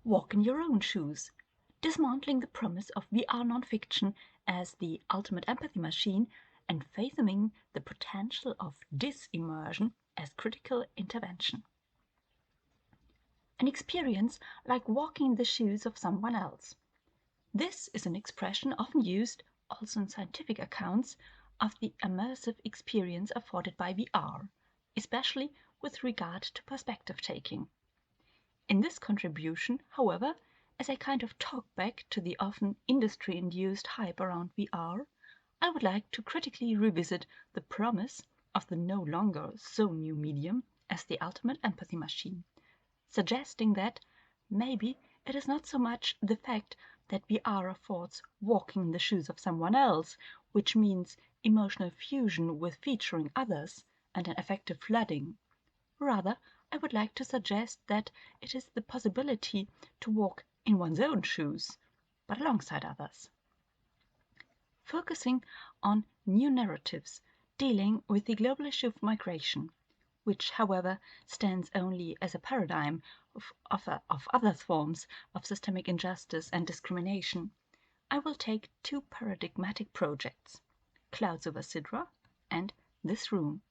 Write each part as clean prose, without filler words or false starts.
walk in your own shoes, dismantling the promise of VR nonfiction as the ultimate empathy machine and fathoming the potential of disimmersion as critical intervention. An experience like walking in the shoes of someone else. This is an expression often used also in scientific accounts of the immersive experience afforded by VR, especially with regard to perspective taking. In this contribution, however, as a kind of talkback to the often industry-induced hype around VR, I would like to critically revisit the promise of the no longer so new medium as the ultimate empathy machine, suggesting that maybe it is not so much the fact that VR affords walking in the shoes of someone else, which means emotional fusion with featuring others and an effective flooding. Rather, I would like to suggest that it is the possibility to walk in one's own shoes, but alongside others. Focusing on new narratives dealing with the global issue of migration, which, however, stands only as a paradigm of other forms of systemic injustice and discrimination, I will take two paradigmatic projects, Clouds over Sidra and This Room,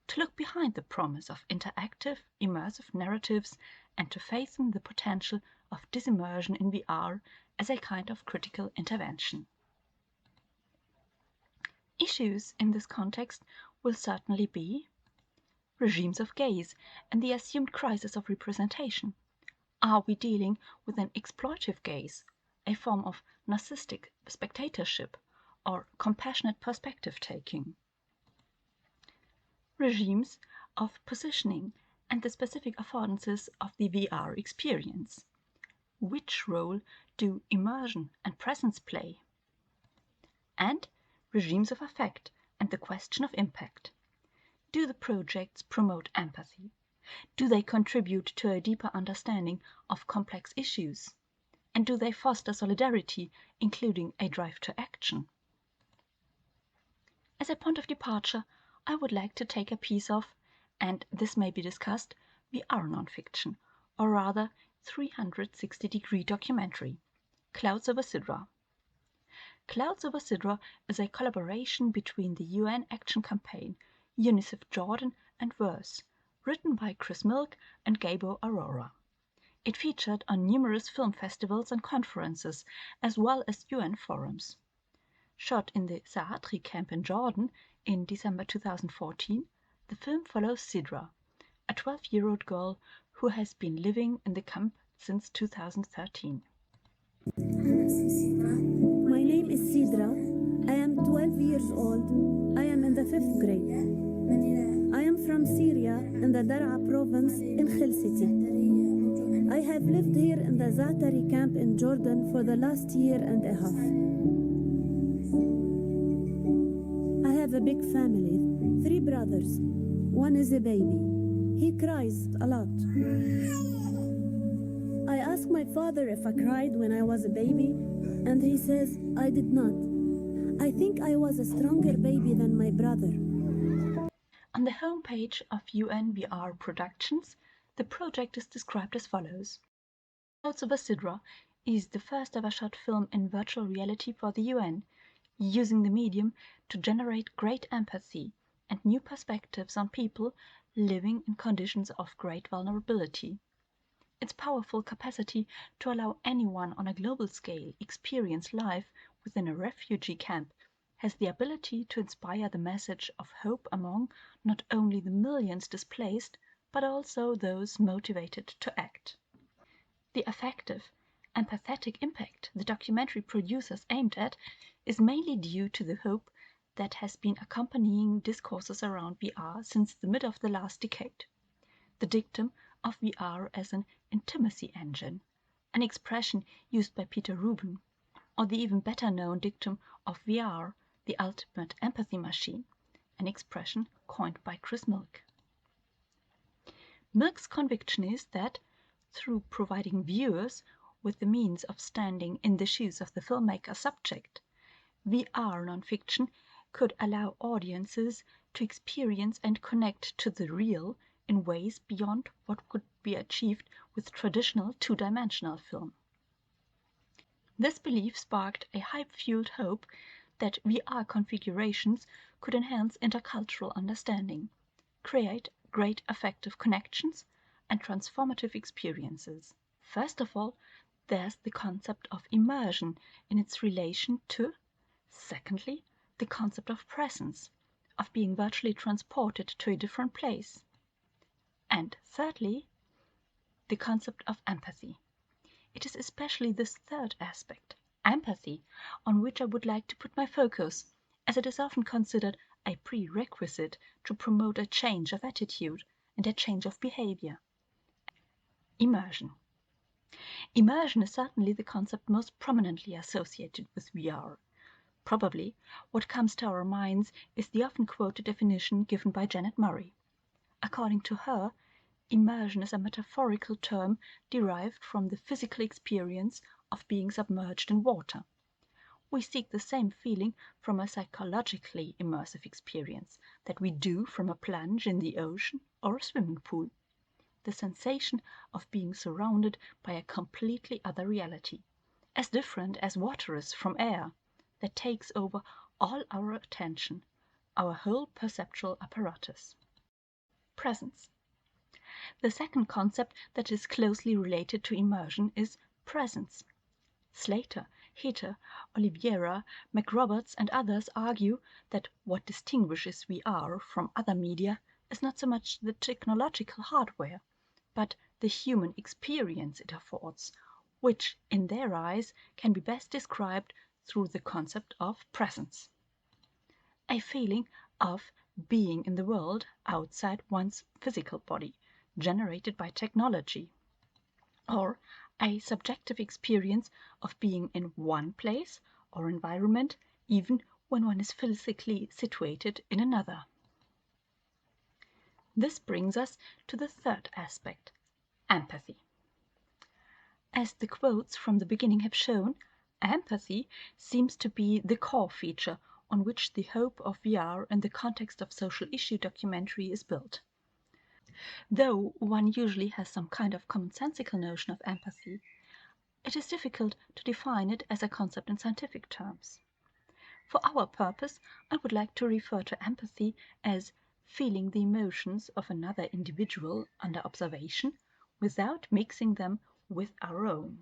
to look behind the promise of interactive, immersive narratives and to fathom the potential of disimmersion in VR as a kind of critical intervention. Issues in this context will certainly be regimes of gaze and the assumed crisis of representation. Are we dealing with an exploitive gaze, a form of narcissistic spectatorship, or compassionate perspective taking? Regimes of positioning and the specific affordances of the VR experience. Which role do immersion and presence play? And regimes of affect and the question of impact. Do the projects promote empathy? Do they contribute to a deeper understanding of complex issues? And do they foster solidarity, including a drive to action? As a point of departure, I would like to take a piece of, and this may be discussed, VR nonfiction, or rather 360-degree documentary, Clouds over Sidra. Clouds over Sidra is a collaboration between the UN Action Campaign, UNICEF Jordan and Verse, written by Chris Milk and Gabo Aurora. It featured on numerous film festivals and conferences, as well as UN forums. Shot in the Saatri camp in Jordan in December 2014, the film follows Sidra, a 12-year-old girl who has been living in the camp since 2013. My name is Sidra. I am 12 years old. I am in the 5th grade. I am from Syria in the Daraa province in Khil City. I have lived here in the Zaatari camp in Jordan for the last year and a half. I have a big family, 3 brothers. One is a baby. He cries a lot. I asked my father if I cried when I was a baby, and he says I did not. I think I was a stronger baby than my brother. On the homepage of UNVR Productions, the project is described as follows. Clouds over Sidra is the first ever shot film in virtual reality for the UN, using the medium to generate great empathy and new perspectives on people living in conditions of great vulnerability. Its powerful capacity to allow anyone on a global scale experience life within a refugee camp has the ability to inspire the message of hope among not only the millions displaced, but also those motivated to act. The affective, empathetic impact the documentary producers aimed at is mainly due to the hope that has been accompanying discourses around VR since the mid of the last decade. The dictum of VR as an intimacy engine, an expression used by Peter Rubin, or the even better known dictum of VR, the ultimate empathy machine, an expression coined by Chris Milk. Milk's conviction is that, through providing viewers with the means of standing in the shoes of the filmmaker subject, VR nonfiction could allow audiences to experience and connect to the real in ways beyond what could be achieved with traditional two-dimensional film. This belief sparked a hype-fueled hope that VR configurations could enhance intercultural understanding, create great affective connections, and transformative experiences. First of all, there's the concept of immersion in its relation to, secondly, the concept of presence, of being virtually transported to a different place, and thirdly, the concept of empathy. It is especially this third aspect, empathy, on which I would like to put my focus, as it is often considered a prerequisite to promote a change of attitude and a change of behavior. Immersion. Immersion is certainly the concept most prominently associated with VR. Probably what comes to our minds is the often quoted definition given by Janet Murray. According to her, immersion is a metaphorical term derived from the physical experience of being submerged in water. We seek the same feeling from a psychologically immersive experience that we do from a plunge in the ocean or a swimming pool. The sensation of being surrounded by a completely other reality, as different as water is from air, that takes over all our attention, our whole perceptual apparatus. Presence. The second concept that is closely related to immersion is presence. Slater, Heter, Oliveira, McRoberts, and others argue that what distinguishes VR from other media is not so much the technological hardware, but the human experience it affords, which, in their eyes, can be best described through the concept of presence. A feeling of being in the world outside one's physical body, generated by technology, or a subjective experience of being in one place or environment even when one is physically situated in another. This brings us to the third aspect, empathy. As the quotes from the beginning have shown, empathy seems to be the core feature on which the hope of VR in the context of social issue documentary is built. Though one usually has some kind of commonsensical notion of empathy, it is difficult to define it as a concept in scientific terms. For our purpose, I would like to refer to empathy as feeling the emotions of another individual under observation without mixing them with our own.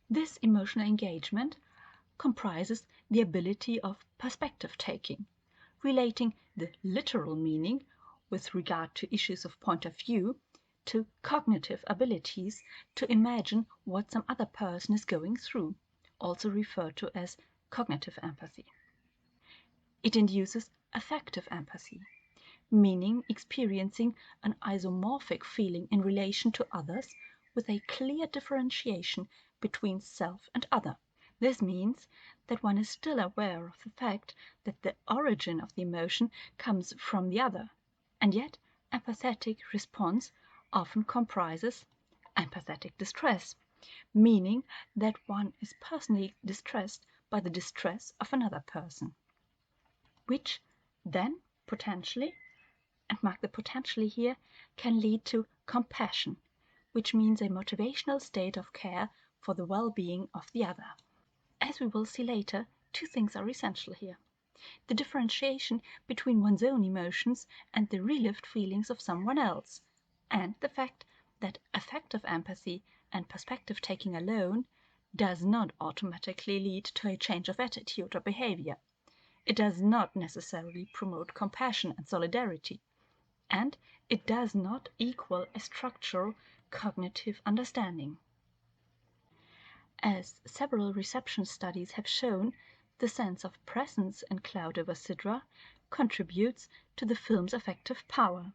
This emotional engagement comprises the ability of perspective taking, relating the literal meaning with regard to issues of point of view to cognitive abilities to imagine what some other person is going through, also referred to as cognitive empathy. It induces affective empathy, meaning experiencing an isomorphic feeling in relation to others with a clear differentiation between self and other. This means that one is still aware of the fact that the origin of the emotion comes from the other, and yet empathetic response often comprises empathetic distress, meaning that one is personally distressed by the distress of another person, which then potentially, and mark the potentially here, can lead to compassion, which means a motivational state of care for the well-being of the other. As we will see later, two things are essential here: the differentiation between one's own emotions and the relived feelings of someone else, and the fact that affective empathy and perspective taking alone does not automatically lead to a change of attitude or behavior. It does not necessarily promote compassion and solidarity, and it does not equal a structural cognitive understanding. As several reception studies have shown, the sense of presence in Cloud over Sidra contributes to the film's affective power.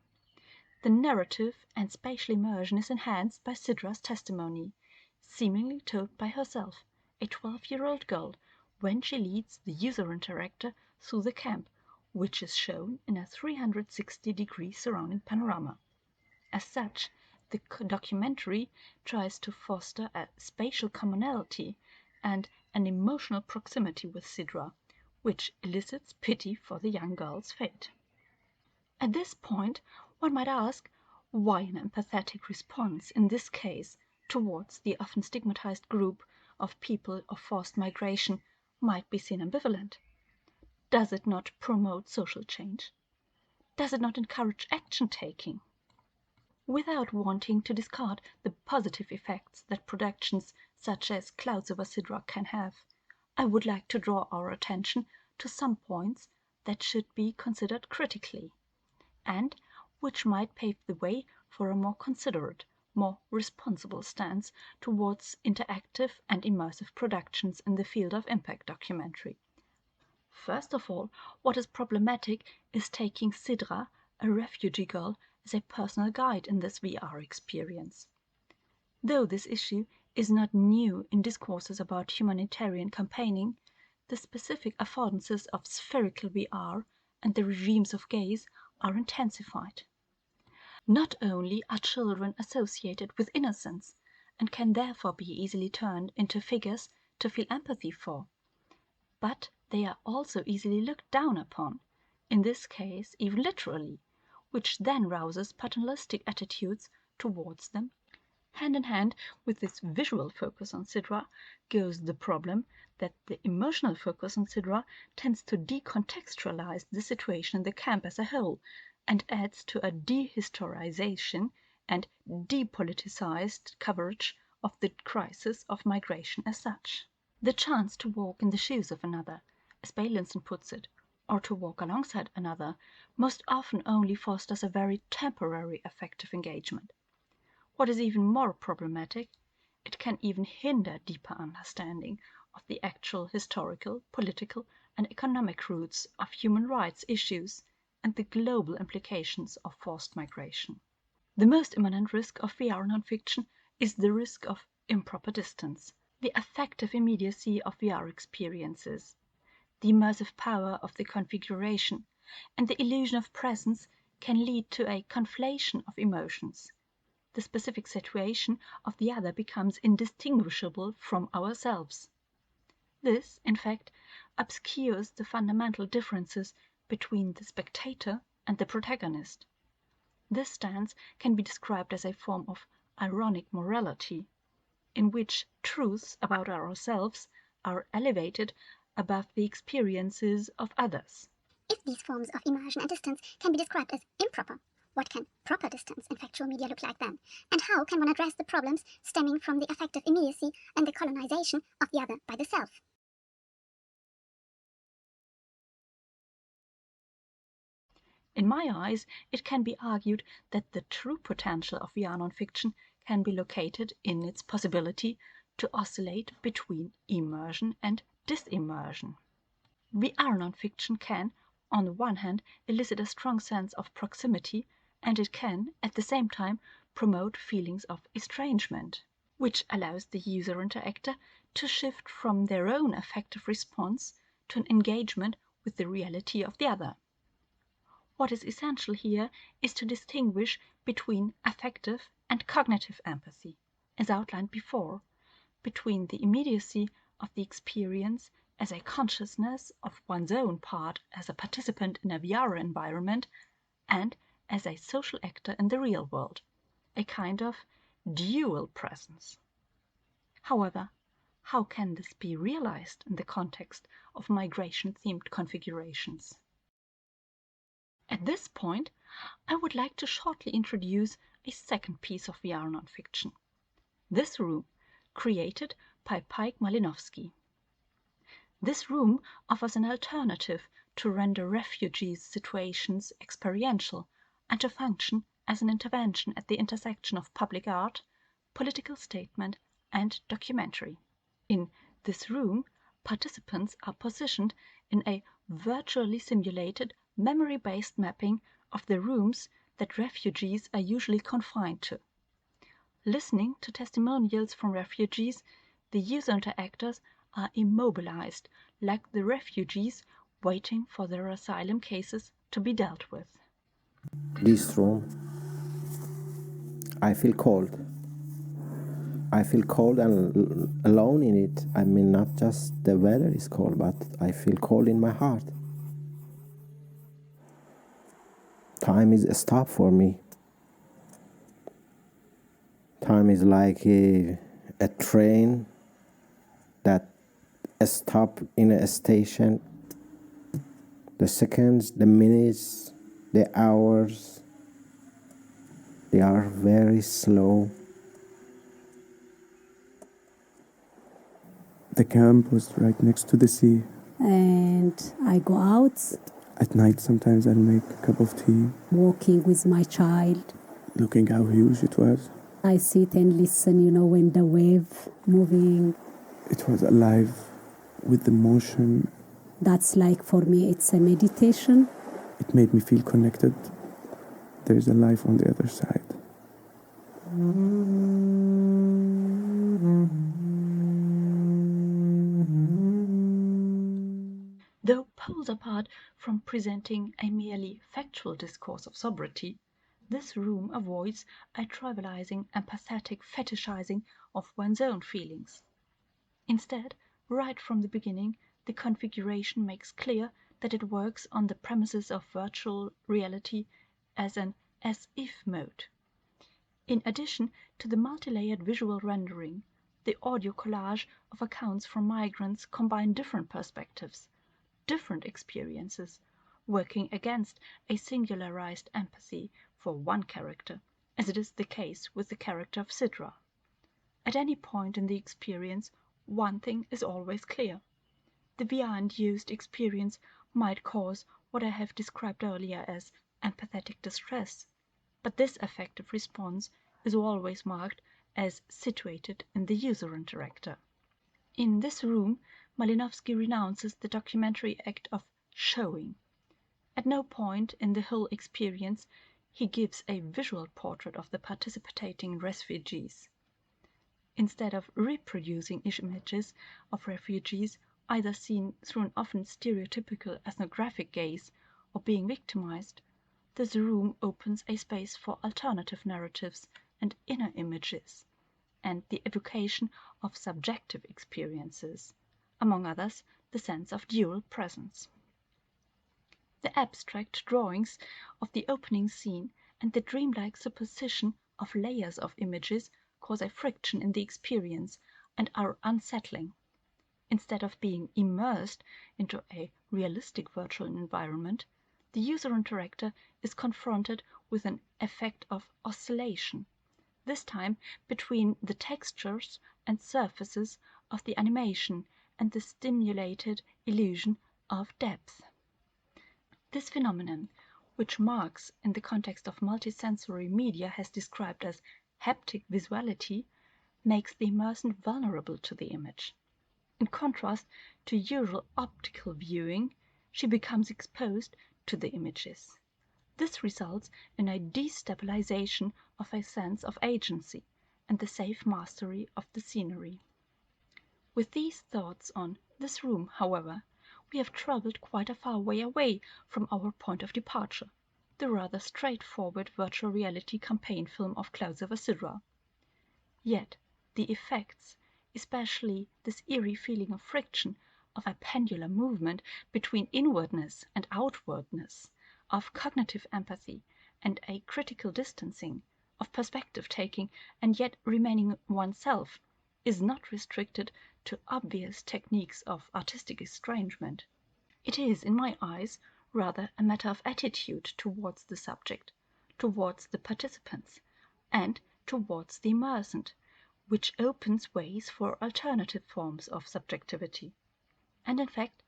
The narrative and spatial immersion is enhanced by Sidra's testimony, seemingly told by herself, a 12-year-old girl, when she leads the user interactor through the camp, which is shown in a 360-degree surrounding panorama. As such, the documentary tries to foster a spatial commonality and an emotional proximity with Sidra, which elicits pity for the young girl's fate. At this point, one might ask, why an empathetic response in this case towards the often stigmatized group of people of forced migration might be seen ambivalent. Does it not promote social change? Does it not encourage action taking? Without wanting to discard the positive effects that productions such as Clouds over Sidra can have, I would like to draw our attention to some points that should be considered critically, and which might pave the way for a more considerate, more responsible stance towards interactive and immersive productions in the field of impact documentary. First of all, what is problematic is taking Sidra, a refugee girl, as a personal guide in this VR experience. Though this issue is not new in discourses about humanitarian campaigning, the specific affordances of spherical VR and the regimes of gaze are intensified. Not only are children associated with innocence and can therefore be easily turned into figures to feel empathy for, but they are also easily looked down upon, in this case even literally, which then rouses paternalistic attitudes towards them. Hand in hand with this visual focus on Sidra goes the problem that the emotional focus on Sidra tends to decontextualize the situation in the camp as a whole and adds to a dehistorization and depoliticized coverage of the crisis of migration as such. The chance to walk in the shoes of another, as Bailinson puts it, or to walk alongside another, most often only fosters a very temporary affective engagement. What is even more problematic, it can even hinder deeper understanding of the actual historical, political, and economic roots of human rights issues and the global implications of forced migration. The most imminent risk of VR nonfiction is the risk of improper distance. The affective immediacy of VR experiences, the immersive power of the configuration, and the illusion of presence can lead to a conflation of emotions. The specific situation of the other becomes indistinguishable from ourselves. This, in fact, obscures the fundamental differences between the spectator and the protagonist. This stance can be described as a form of ironic morality, in which truths about ourselves are elevated above the experiences of others. If these forms of immersion and distance can be described as improper, what can proper distance in factual media look like then? And how can one address the problems stemming from the affective immediacy and the colonization of the other by the self? In my eyes, it can be argued that the true potential of VR nonfiction can be located in its possibility to oscillate between immersion and disimmersion. VR nonfiction can, on the one hand, elicit a strong sense of proximity, and it can, at the same time, promote feelings of estrangement, which allows the user-interactor to shift from their own affective response to an engagement with the reality of the other. What is essential here is to distinguish between affective and cognitive empathy, as outlined before, between the immediacy of the experience as a consciousness of one's own part as a participant in a VR environment and as a social actor in the real world, a kind of dual presence. However, how can this be realized in the context of migration-themed configurations? At this point, I would like to shortly introduce a second piece of VR nonfiction, This Room, created by Pike Malinowski. This room offers an alternative to render refugees' situations experiential and to function as an intervention at the intersection of public art, political statement, and documentary. In this room, participants are positioned in a virtually simulated, memory-based mapping of the rooms that refugees are usually confined to. Listening to testimonials from refugees, the user interactors are immobilized, like the refugees waiting for their asylum cases to be dealt with. This room, I feel cold. I feel cold and alone in it. I mean, not just the weather is cold, but I feel cold in my heart. Time is a stop for me. time is like a train that stop in a station. The seconds, the minutes, the hours, they are very slow. The camp was right next to the sea. And I go out, At night, sometimes I'll make a cup of tea, walking with my child. looking how huge it was. I sit and listen, when the wave moving. It was alive with the motion. That's like, for me, it's a meditation. It made me feel connected. There's a life on the other side. Though poles apart from presenting a merely factual discourse of sobriety, this room avoids a trivializing, empathetic fetishizing of one's own feelings. Instead, right from the beginning, the configuration makes clear that it works on the premises of virtual reality as an as-if mode. In addition to the multi-layered visual rendering, the audio collage of accounts from migrants combine different perspectives, different experiences, working against a singularized empathy for one character, as it is the case with the character of Sidra. At any point in the experience, one thing is always clear. The VR-induced experience might cause what I have described earlier as empathetic distress, but this affective response is always marked as situated in the user-interactor. In this room, Malinowski renounces the documentary act of showing. At no point in the whole experience he gives a visual portrait of the participating refugees. Instead of reproducing images of refugees, either seen through an often stereotypical ethnographic gaze or being victimized, this room opens a space for alternative narratives and inner images, and the evocation of subjective experiences, among others the sense of dual presence. The abstract drawings of the opening scene and the dreamlike superposition of layers of images cause a friction in the experience and are unsettling. Instead of being immersed into a realistic virtual environment, the user-interactor is confronted with an effect of oscillation, this time between the textures and surfaces of the animation and the stimulated illusion of depth. This phenomenon, which Marx in the context of multisensory media has described as haptic visuality, makes the immersion vulnerable to the image. In contrast to usual optical viewing, she becomes exposed to the images. This results in a destabilization of a sense of agency and the safe mastery of the scenery. With these thoughts on this room, however, we have travelled quite a far way away from our point of departure, the rather straightforward virtual reality campaign film of Klaus over Sidra. Yet the effects, especially this eerie feeling of friction, of a pendular movement between inwardness and outwardness, of cognitive empathy and a critical distancing, of perspective taking and yet remaining oneself, is not restricted to obvious techniques of artistic estrangement. It is, in my eyes, rather a matter of attitude towards the subject, towards the participants, and towards the immersant, which opens ways for alternative forms of subjectivity. And in fact,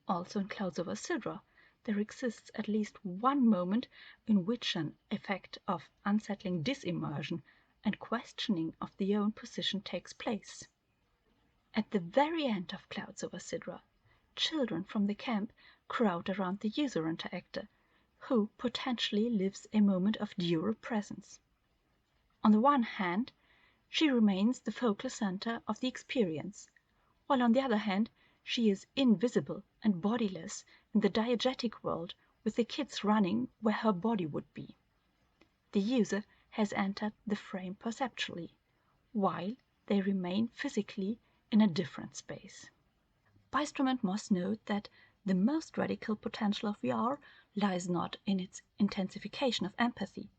also in Klaus over Sidra, there exists at least one moment in which an effect of unsettling disimmersion and questioning of the own position takes place. At the very end of Clouds over Sidra, children from the camp crowd around the user-interactor, who potentially lives a moment of dual presence. On the one hand, she remains the focal center of the experience, while on the other hand, she is invisible and bodiless in the diegetic world, with the kids running where her body would be. The user has entered the frame perceptually, while they remain physically in a different space. Bystrom and Moss note that the most radical potential of VR lies not in its intensification of empathy,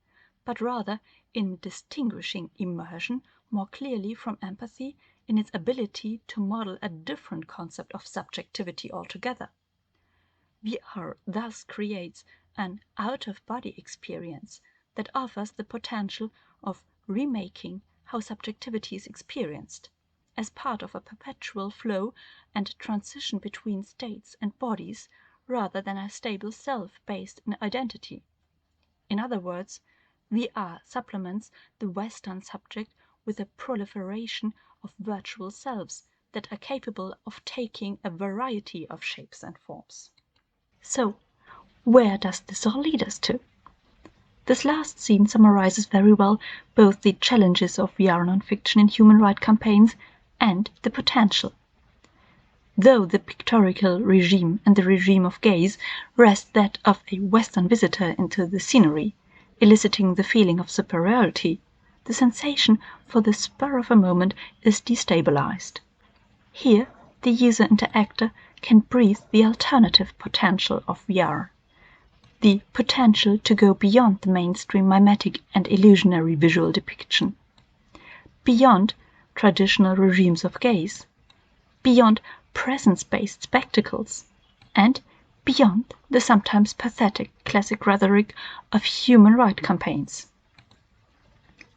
but rather in distinguishing immersion more clearly from empathy in its ability to model a different concept of subjectivity altogether. VR thus creates an out-of-body experience that offers the potential of remaking how subjectivity is experienced, as part of a perpetual flow and transition between states and bodies, rather than a stable self based in identity. In other words, VR supplements the Western subject with a proliferation of virtual selves that are capable of taking a variety of shapes and forms. So, where does this all lead us to? This last scene summarizes very well both the challenges of VR nonfiction in human rights campaigns and the potential. Though the pictorial regime and the regime of gaze rest that of a Western visitor into the scenery, eliciting the feeling of superiority, the sensation for the spur of a moment is destabilized. Here, the user interactor can breathe the alternative potential of VR, the potential to go beyond the mainstream mimetic and illusionary visual depiction, beyond traditional regimes of gaze, beyond presence-based spectacles, and beyond the sometimes pathetic classic rhetoric of human rights campaigns.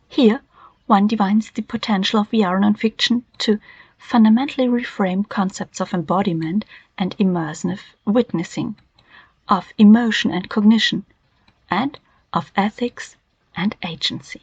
Here, one divines the potential of VR nonfiction to fundamentally reframe concepts of embodiment and immersive witnessing, of emotion and cognition, and of ethics and agency.